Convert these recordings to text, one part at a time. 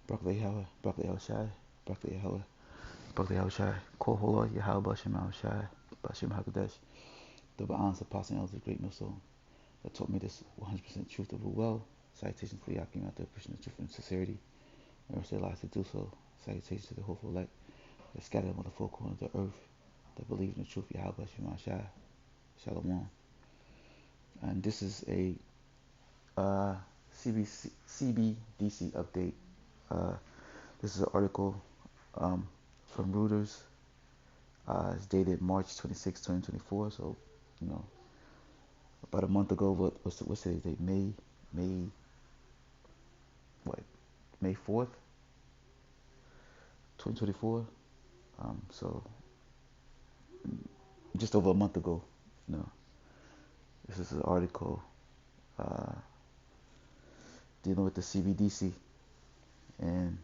Broccoli Howard, Broccoli Shai, Broccoli Howard, Broccoli Shai, Kohola, Yahweh Bashim Shai, Bashim Hakadesh, the Ba'ans Apostle Elders, great no soul, that taught me this 100% truth of the well. Salutations to Yakim out there pushing the truth and sincerity. Never say lies to do so. Salutations to the hopeful elect that scattered among the four corners of the earth that believe in the truth. Yahweh Bashim Shai, Shalom. And this is a uh, CBDC update. Uh, this is an article from Reuters. It's dated March 26, 2024. So, you know, about a month ago. What's today's date? May what? May 4th, 2024. So just over a month ago. You know, this is an article uh, dealing with the CBDC, and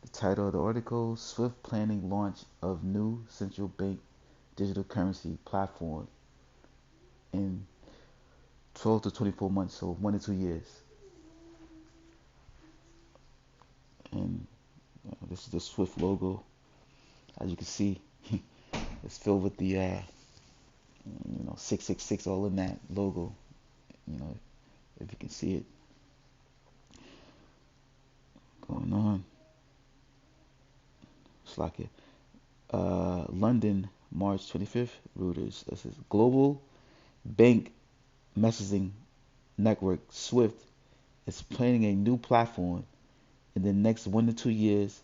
the title of the article: Swift planning launch of new central bank digital currency platform in 12 to 24 months, so 1 to 2 years. And this is the Swift logo. As you can see, it's filled with the 666 all in that logo. You know, if you can see it going on. It's like it. London, March 25th, Reuters. This is Global Bank Messaging Network, SWIFT, is planning a new platform in the next 1 to 2 years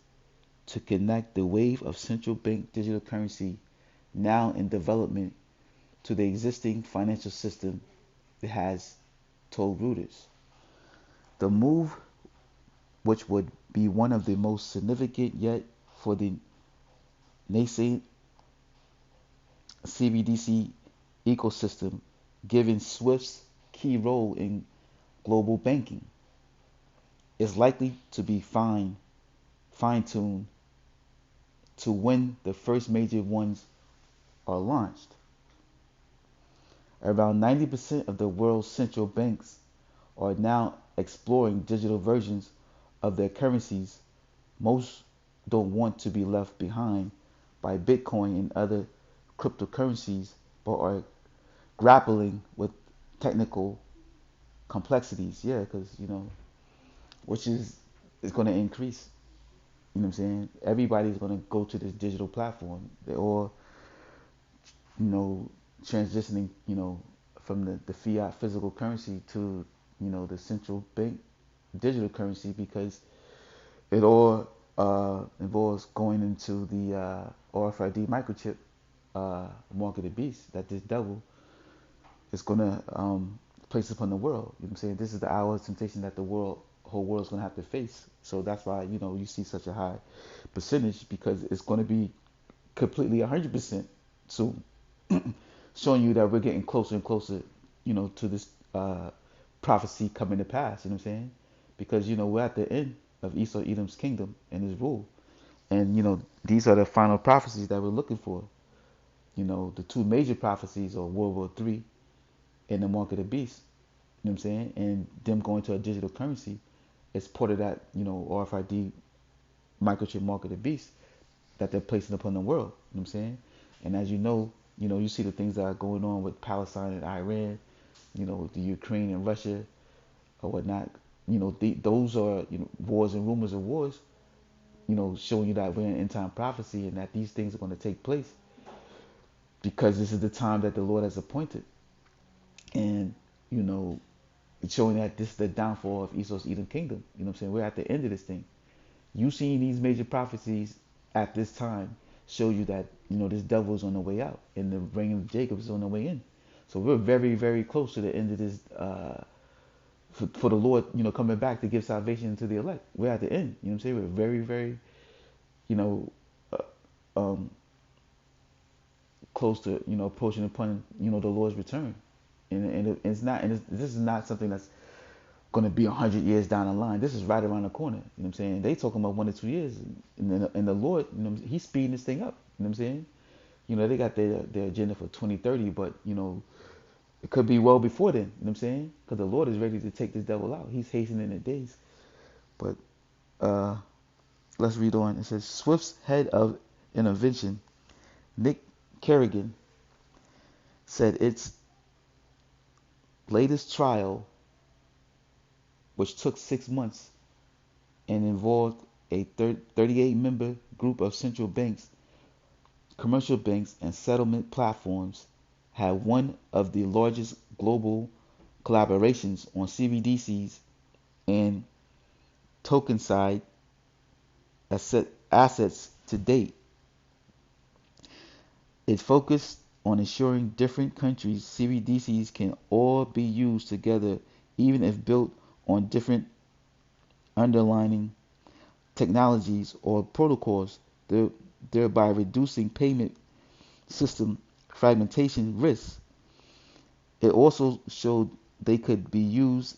to connect the wave of central bank digital currency now in development to the existing financial system, it has told Reuters. The move, which would be one of the most significant yet for the nascent CBDC ecosystem, given SWIFT's key role in global banking, is likely to be fine-tuned to when the first major ones are launched. Around 90% of the world's central banks are now exploring digital versions of their currencies. Most don't want to be left behind by Bitcoin and other cryptocurrencies, but are grappling with technical complexities. Yeah, because which is going to increase. You know what I'm saying? Everybody's going to go to this digital platform. They're all, you know, transitioning, from the fiat physical currency to, the central bank digital currency, because it all involves going into the RFID microchip market of beast that this devil is going to place upon the world. You know what I'm saying? This is the hour of temptation that the whole world is going to have to face. So that's why, you see such a high percentage, because it's going to be completely 100% soon, showing you that we're getting closer and closer, to this prophecy coming to pass. You know what I'm saying? Because we're at the end of Esau Edom's kingdom and his rule, and these are the final prophecies that we're looking for. The two major prophecies are World War III and the mark of the beast. You know what I'm saying? And them going to a digital currency is part of that, RFID microchip mark of the beast that they're placing upon the world. You know what I'm saying? And as you see the things that are going on with Palestine and Iran, with the Ukraine and Russia or whatnot. Those are wars and rumors of wars. Showing you that we're in end time prophecy and that these things are going to take place because this is the time that the Lord has appointed. And it's showing that this is the downfall of Esau's Edom kingdom. You know what I'm saying? We're at the end of this thing. You seeing these major prophecies at this time show you that this devil is on the way out and the reign of Jacob is on the way in. So we're very, very close to the end of this for the Lord, coming back to give salvation to the elect. We're at the end. You know what I'm saying? We're very, very, you know, um, close to approaching upon the Lord's return. And it's not, and this is not something that's going to be 100 years down the line. This is right around the corner. You know what I'm saying? They talking about 1 to 2 years, and the Lord, He's speeding this thing up. You know what I'm saying? They got their agenda for 2030, but it could be well before then. You know what I'm saying? Because the Lord is ready to take this devil out. He's hastening the days. But Uh, let's read on. It says Swift's head of innovation, Nick Kerrigan, said its latest trial, which took 6 months and involved a 38-member group of central banks, commercial banks, and settlement platforms, had one of the largest global collaborations on CBDCs and token side assets to date. It focused on ensuring different countries' CBDCs can all be used together even if built on different underlying technologies or protocols, thereby reducing payment system fragmentation risks. It also showed they could be used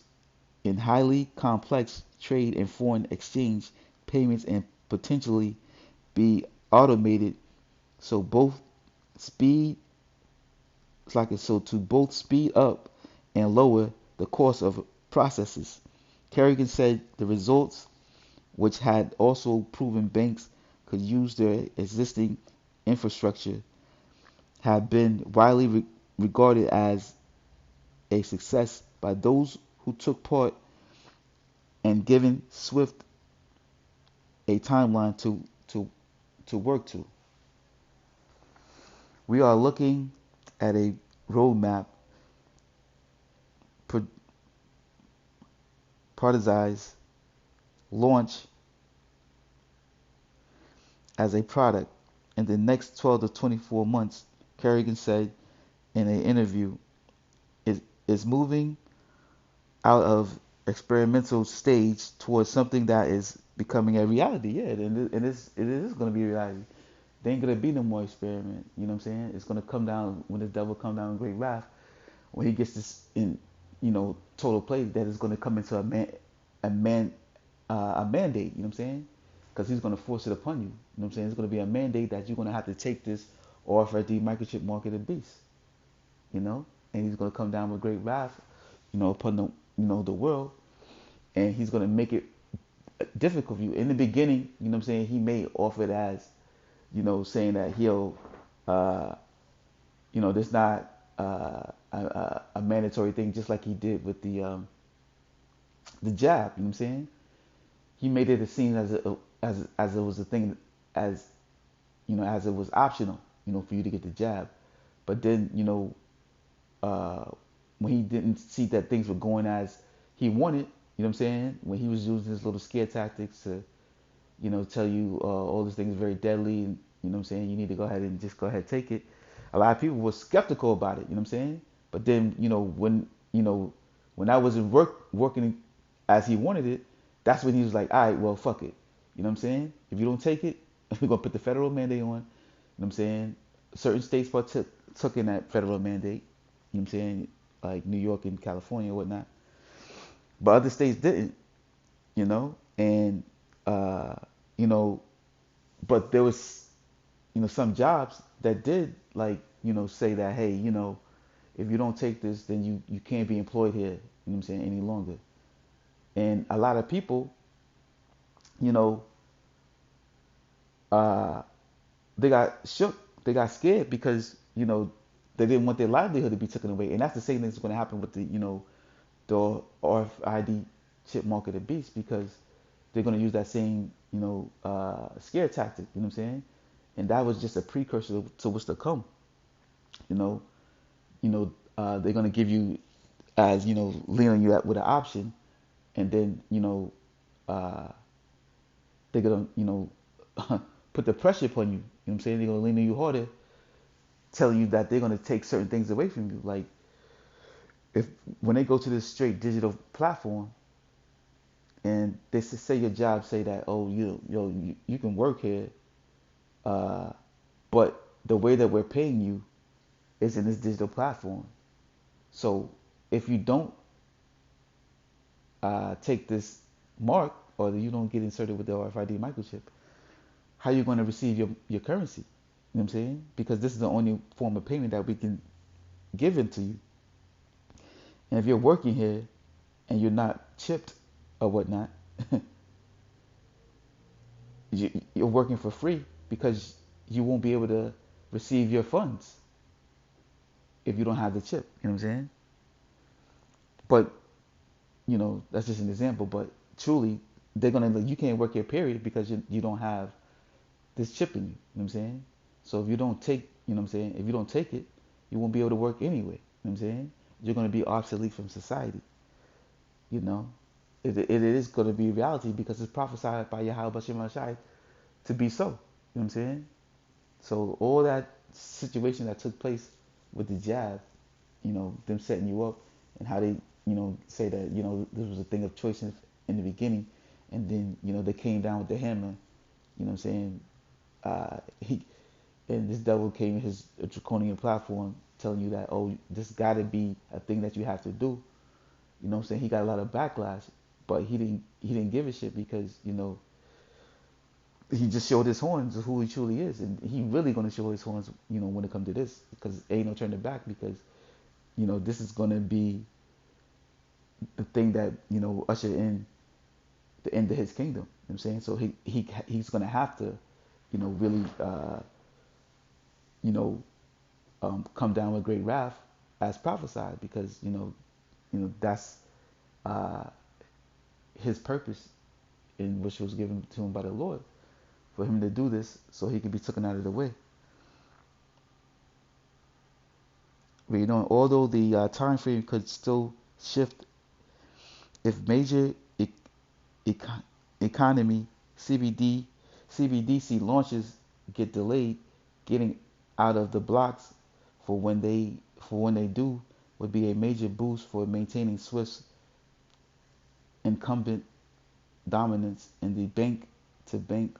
in highly complex trade and foreign exchange payments and potentially be automated so both speed so to both speed up and lower the cost of processes. Kerrigan said the results, which had also proven banks could use their existing infrastructure, have been widely regarded as a success by those who took part and given Swift a timeline to work to. We are looking at a roadmap productized, launch as a product in the next 12 to 24 months, Kerrigan said in an interview. It is moving out of experimental stage towards something that is becoming a reality. Yeah, and it is going to be a reality. There ain't going to be no more experiment. You know what I'm saying? It's going to come down when the devil come down in great wrath. When he gets this in, total play, that is going to come into a man, a mandate. You know what I'm saying? Because he's going to force it upon you. You know what I'm saying? It's going to be a mandate that you're going to have to take this RFID microchip market of beast. And he's going to come down with great wrath, upon the world, and he's going to make it difficult for you. In the beginning, he may offer it as, saying that he'll, there's not a mandatory thing, just like he did with the jab. You know what I'm saying? He made it seem as it was a thing, as it was optional, for you to get the jab. But then, when he didn't see that things were going as he wanted, when he was using his little scare tactics to, tell you all these things are very deadly, and you need to go ahead and just go ahead and take it. A lot of people were skeptical about it, But then, when I wasn't working as he wanted it, that's when he was like, all right, well, fuck it. If you don't take it, we're gonna put the federal mandate on. Certain states took in that federal mandate. Like New York and California and whatnot. But other states didn't, and uh, you know, but there was, some jobs that did, like, say that, hey, if you don't take this, then you can't be employed here, any longer. And a lot of people, you know, uh, they got shook, they got scared because, they didn't want their livelihood to be taken away. And that's the same thing that's going to happen with the RFID chip market of beast, because they're going to use that same, scare tactic, you know what I'm saying? And that was just a precursor to what's to come, you know. They're going to give you, as, lean on you with an option, and then, uh, they're going to, put the pressure upon you, you know what I'm saying? They're going to lean on you harder, telling you that they're going to take certain things away from you. Like, if when they go to this straight digital platform, and they say your job, say that, oh, you can work here, uh, but the way that we're paying you is in this digital platform. So if you don't take this mark, or you don't get inserted with the RFID microchip, how are you going to receive your currency? You know what I'm saying? Because this is the only form of payment that we can give into you. And if you're working here and you're not chipped or whatnot, you're working for free because you won't be able to receive your funds if you don't have the chip. You know what I'm saying? But that's just an example. But truly, they're gonna like, you can't work your period because you don't have this chip in you. You know what I'm saying? So if you don't take, you know what I'm saying, if you don't take it, you won't be able to work anyway. You know what I'm saying? You're gonna be obsolete from society. You know, it is gonna be reality because it's prophesied by Yahweh Bashim Shai to be so. You know what I'm saying? So all that situation that took place with the jab, them setting you up and how they, say that, this was a thing of choice in the beginning, and then, they came down with the hammer, what I'm saying? He and this devil came in his draconian platform telling you that, oh, this got to be a thing that you have to do. You know what I'm saying? He got a lot of backlash, but he didn't give a shit because, he just showed his horns of who he truly is, and he really gonna show his horns, when it comes to this, because ain't no turning back. Because this is gonna be the thing that usher in the end of his kingdom. You know what I'm saying? So he's gonna have to, really, you know, come down with great wrath as prophesied, because that's uh, his purpose, in which was given to him by the Lord, for him to do this, so he could be taken out of the way. But although the time frame could still shift if major econ- economy CBDC launches get delayed, getting out of the blocks for when they do would be a major boost for maintaining Swift's incumbent dominance in the bank-to-bank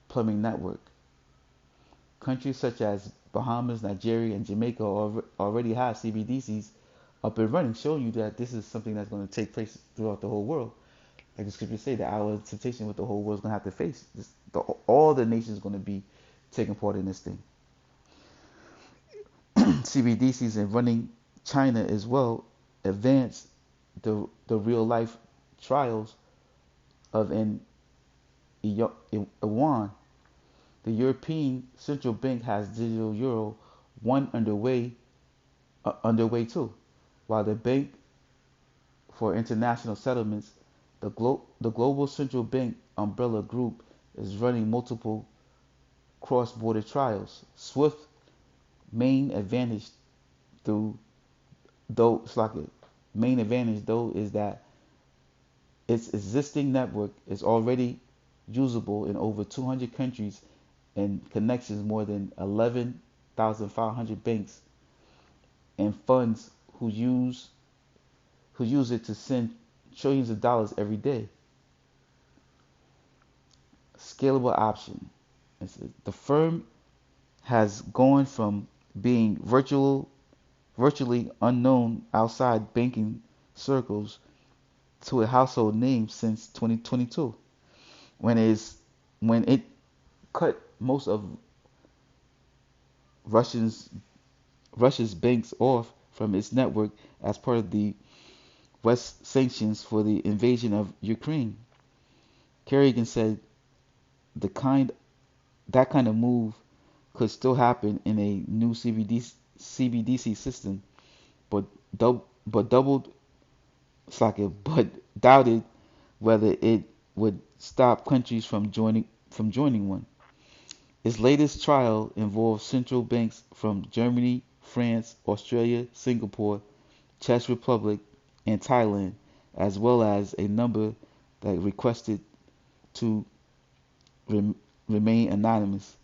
plumbing network. Countries such as Bahamas, Nigeria, and Jamaica already have CBDCs up and running, showing you that this is something that's going to take place throughout the whole world. Like the scriptures say, the hour of temptation with the whole world's going to have to face. All the nations going to be taking part in this thing. CBDCs and running China as well advance the real life trials of an yuan. The European Central Bank has digital euro one underway too, while the Bank for International Settlements, the global central bank umbrella group, is running multiple cross-border trials. Swift main advantage through though it's like a main advantage though is that its existing network is already usable in over 200 countries and connections more than 11,500 banks and funds who use it to send trillions of dollars every day. Scalable option. The firm has gone from being virtually unknown outside banking circles to a household name since 2022, when it cut most of Russians Russia's banks off from its network as part of the West sanctions for the invasion of Ukraine. Kerrigan said the kind that kind of move could still happen in a new CBDC system, but doubled but doubted whether it would stop countries from joining one. Its latest trial involves central banks from Germany, France, Australia, Singapore, Czech Republic, and Thailand, as well as a number that requested to remain anonymous.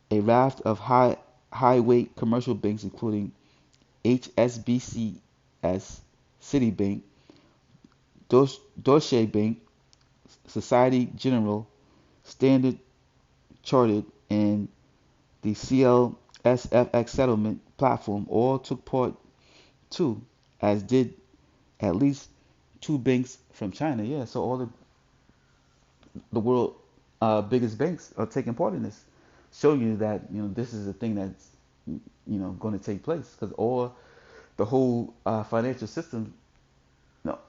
A raft of high-weight commercial banks, including HSBCS, Citibank, Deutsche Bank, Society Generale, Standard Chartered, and the CLSFX settlement platform, all took part too, as did at least two banks from China. Yeah, so all the world biggest banks are taking part in this, showing you that this is a thing that's going to take place, because all the whole financial system, you know,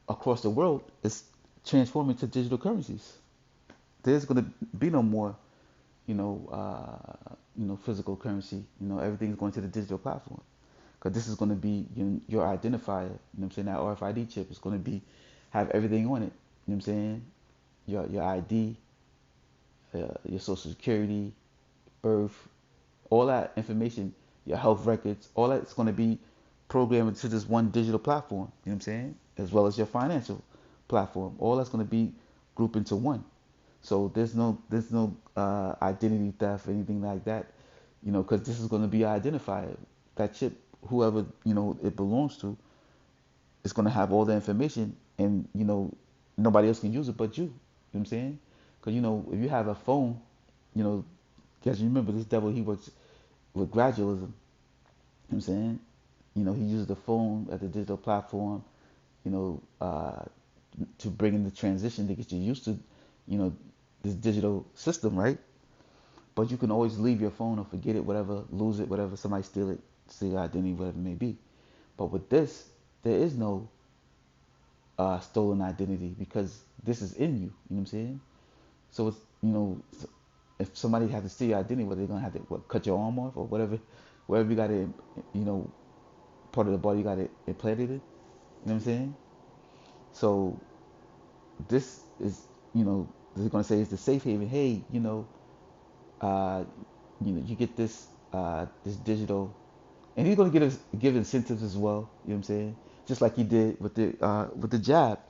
across the world is transform into digital currencies. There's going to be no more, physical currency. Everything's going to the digital platform because this is going to be your identifier. You know what I'm saying? That RFID chip is going to be have everything on it. You know what I'm saying? Your ID, your social security, birth, all that information, your health records, all that's going to be programmed into this one digital platform. You know what I'm saying? As well as your financial platform. All that's going to be grouped into one. So there's no identity theft or anything like that, because this is going to be identified. That chip, whoever it belongs to, is going to have all the information, and nobody else can use it but you. You know what I'm saying? Because if you have a phone, you know, guys, you remember this devil, he works with gradualism. You know what I'm saying? He uses the phone as a digital platform, you know, uh, to bring in the transition to get you used to, you know, this digital system, right? But you can always leave your phone or forget it, whatever, lose it, whatever, somebody steal your identity, whatever it may be. But with this, there is no stolen identity because this is in you. You know what I'm saying? So it's if somebody has to steal your identity, what they're gonna have to cut your arm off or whatever, wherever you got it, part of the body you got it implanted in. You know what I'm saying? So this is they're gonna say it's the safe haven. Hey, uh, you get this digital, and he's gonna give incentives as well. You know what I'm saying? Just like he did with the jab,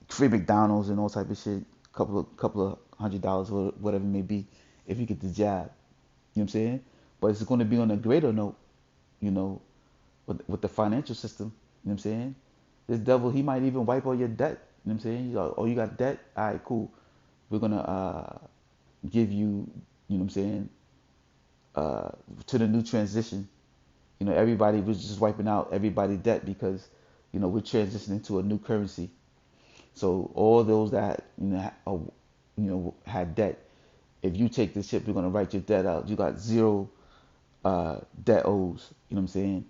free McDonald's and all type of shit, couple of $100 or whatever it may be, if you get the jab. You know what I'm saying? But it's going to be on a greater note, you know, with the financial system. You know what I'm saying? This devil, he might even wipe all your debt. You know what I'm saying? Oh, you got debt? All right, cool. We're gonna give you, you know what I'm saying, uh, to the new transition. Everybody was just wiping out everybody's debt because, we're transitioning to a new currency. So all those that had debt, if you take this chip, we're gonna write your debt out. You got zero debt owes. You know what I'm saying?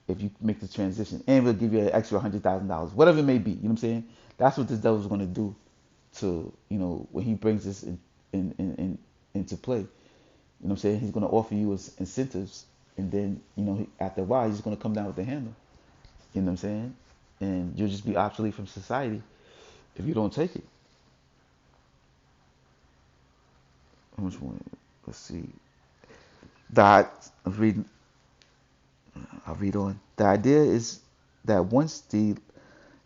If you make the transition, and we'll give you an extra $100,000, whatever it may be. You know what I'm saying? That's what this devil's gonna do to when he brings this into play. You know what I'm saying? He's gonna offer you as incentives, and then after a while, he's gonna come down with the hammer. You know what I'm saying? And you'll just be obsolete from society if you don't take it. Which one? Let's see. That I'm reading. I'll read on. The idea is that once the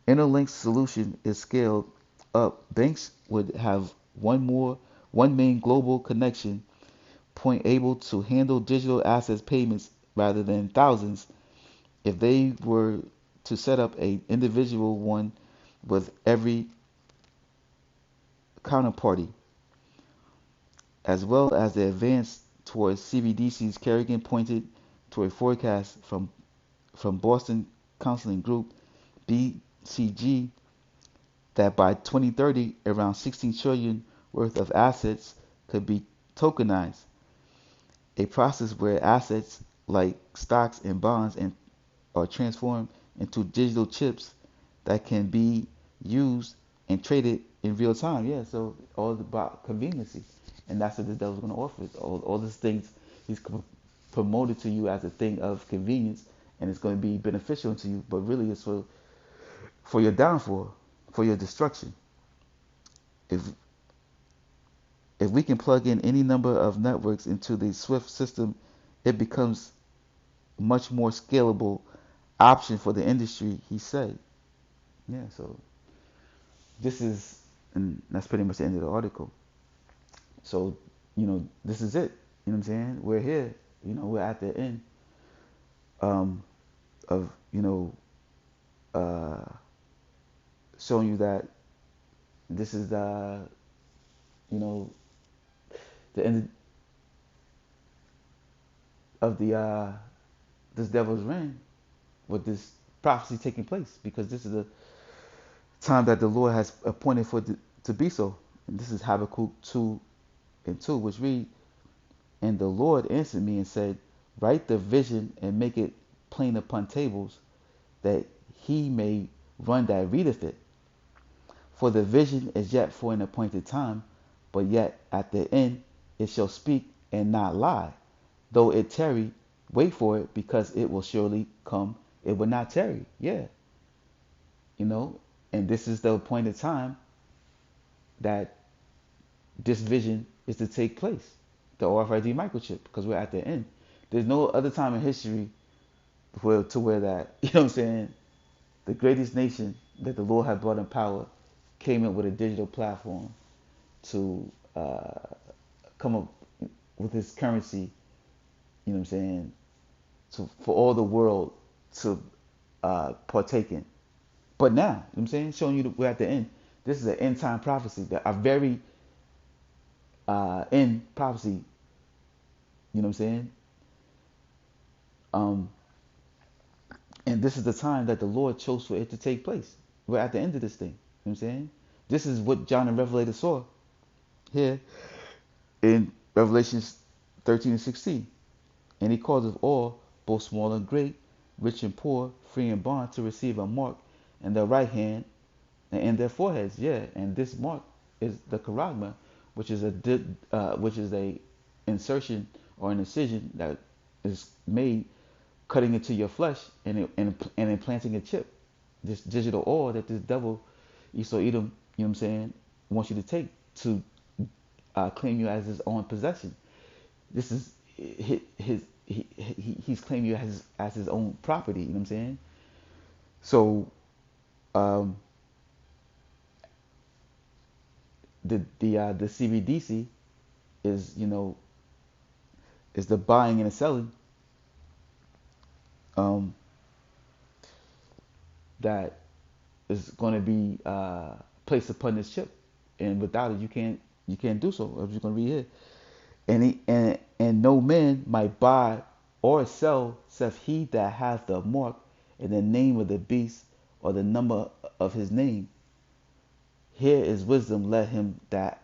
interlinked solution is scaled up, banks would have one main global connection point able to handle digital assets payments rather than thousands. If they were to set up a individual one with every counterparty, as well as the advance towards CBDC's Kerrigan pointed to a forecast from Boston Counseling Group (BCG) that by 2030 around 16 trillion worth of assets could be tokenized, a process where assets like stocks and bonds are transformed into digital chips that can be used and traded in real time. Yeah, so all about conveniency, and that's what this devil's going to offer. All these things he's promoted to you as a thing of convenience, and it's going to be beneficial to you, but really it's for your downfall, for your destruction. If if we can plug in any number of networks into the Swift system, it becomes much more scalable option for the industry, he said. Yeah, so this is, and that's pretty much the end of the article. So, this is it. You know what I'm saying? We're here. We're at the end um, of, uh, showing you that this is you know, the end of the this devil's reign with this prophecy taking place, because this is the time that the Lord has appointed for it to be so. And this is Habakkuk 2:2, which read, "And the Lord answered me and said, Write the vision and make it plain upon tables, that he may run that readeth it. For the vision is yet for an appointed time, but yet at the end it shall speak and not lie. Though it tarry, wait for it, because it will surely come. It will not tarry. Yeah, you know, and this is the appointed time that this vision is to take place, the RFID microchip, because we're at the end. There's no other time in history where that, you know what I'm saying, the greatest nation that the Lord had brought in power came up with a digital platform to come up with this currency, you know what I'm saying, for all the world to partake in. But now, you know what I'm saying, showing you that we're at the end. This is an end time prophecy, a very end prophecy, you know what I'm saying? Um, and this is the time that the Lord chose for it to take place. We're at the end of this thing, you know what I'm saying? This is what John the Revelator saw here in Revelations 13 and 16. And he causeth all, both small and great, rich and poor, free and bond, to receive a mark in their right hand and in their foreheads. Yeah, and this mark is the charagma, which is a insertion or an incision that is made cutting into your flesh and implanting a chip. This digital ore that this devil, Esau Edom, you know what I'm saying, wants you to take to claim you as his own possession. This is he's claiming you as his own property. You know what I'm saying? So um, the Cbdc is, you know, is the buying and the selling um, that is going to be placed upon this chip, and without it, you can't do so. I'm just going to read here. And no man might buy or sell, except he that hath the mark and the name of the beast, or the number of his name. Here is wisdom. Let him that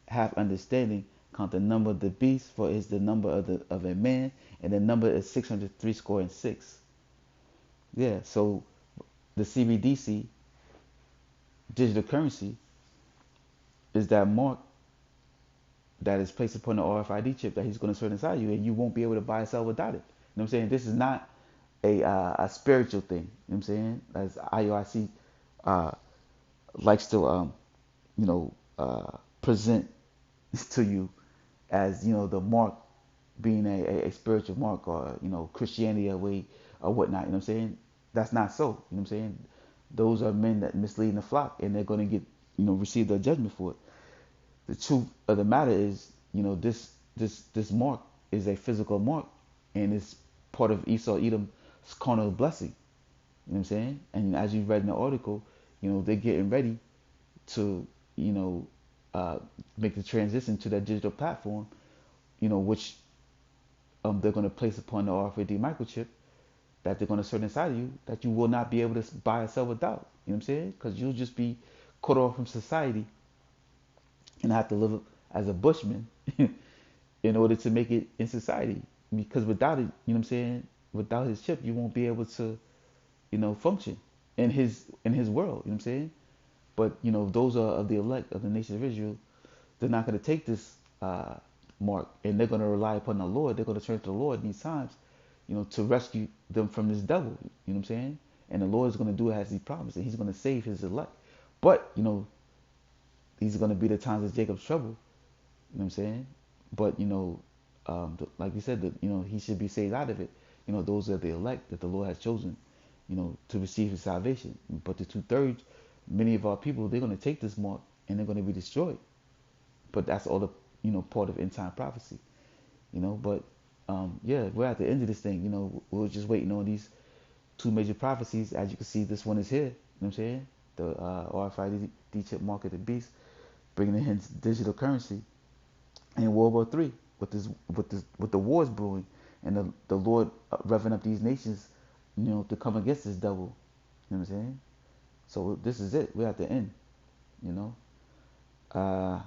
have understanding count the number of the beast, for it is the number of a man, and the number is 666. Yeah, so the Cbdc digital currency is that mark that is placed upon the RFID chip that he's going to insert inside you, and you won't be able to buy and sell without it. You know what I'm saying? This is not a spiritual thing. You know what I'm saying? As IOIC likes to you know present to you as, you know, the mark being a spiritual mark, or, you know, Christianity a way or whatnot. You know what I'm saying? That's not so. You know what I'm saying? Those are men that mislead the flock, and they're going to get, you know, receive their judgment for it. The truth of the matter is, you know, this mark is a physical mark, and it's part of Esau Edom's carnal blessing. You know what I'm saying? And as you read in the article, you know, they're getting ready to, you know, make the transition to that digital platform, you know, which they're going to place upon the RFID microchip that they're going to insert inside of you, that you will not be able to buy or sell without. You know what I'm saying? Because you'll just be cut off from society and have to live as a bushman in order to make it in society. Because without it, you know what I'm saying, without his chip, you won't be able to, you know, function in his world. You know what I'm saying? But, you know, those are of the elect of the nation of Israel. They're not going to take this mark, and they're going to rely upon the Lord. They're going to turn to the Lord these times, you know, to rescue them from this devil. You know what I'm saying? And the Lord is going to do it as He promised, and He's going to save His elect. But, you know, these are going to be the times of Jacob's trouble. You know what I'm saying? But, you know, like you said, you know, he should be saved out of it. You know, those are the elect that the Lord has chosen, you know, to receive His salvation. But the 2/3, many of our people, they're going to take this mark and they're going to be destroyed. But that's all the, you know, part of end time prophecy. You know, but yeah, we're at the end of this thing. You know, we're just waiting on these two major prophecies. As you can see, this one is here. You know what I'm saying? The RFID chip mark of the beast, bringing in digital currency. In World War III, with the wars brewing, and the Lord revving up these nations, you know, to come against this devil. You know what I'm saying? So this is it. We're at the end. You know. I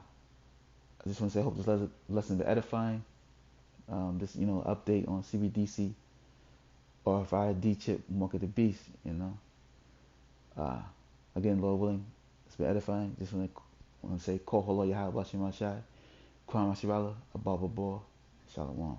just want to say, I hope this lesson been edifying. This, you know, update on Cbdc or RFID chip mark of the beast. You know. Again, Lord willing, it's been been edifying. Just want to say, Koholo Yahweh Bashim Mashai, Kwam Mashirala, Ababa Shalom.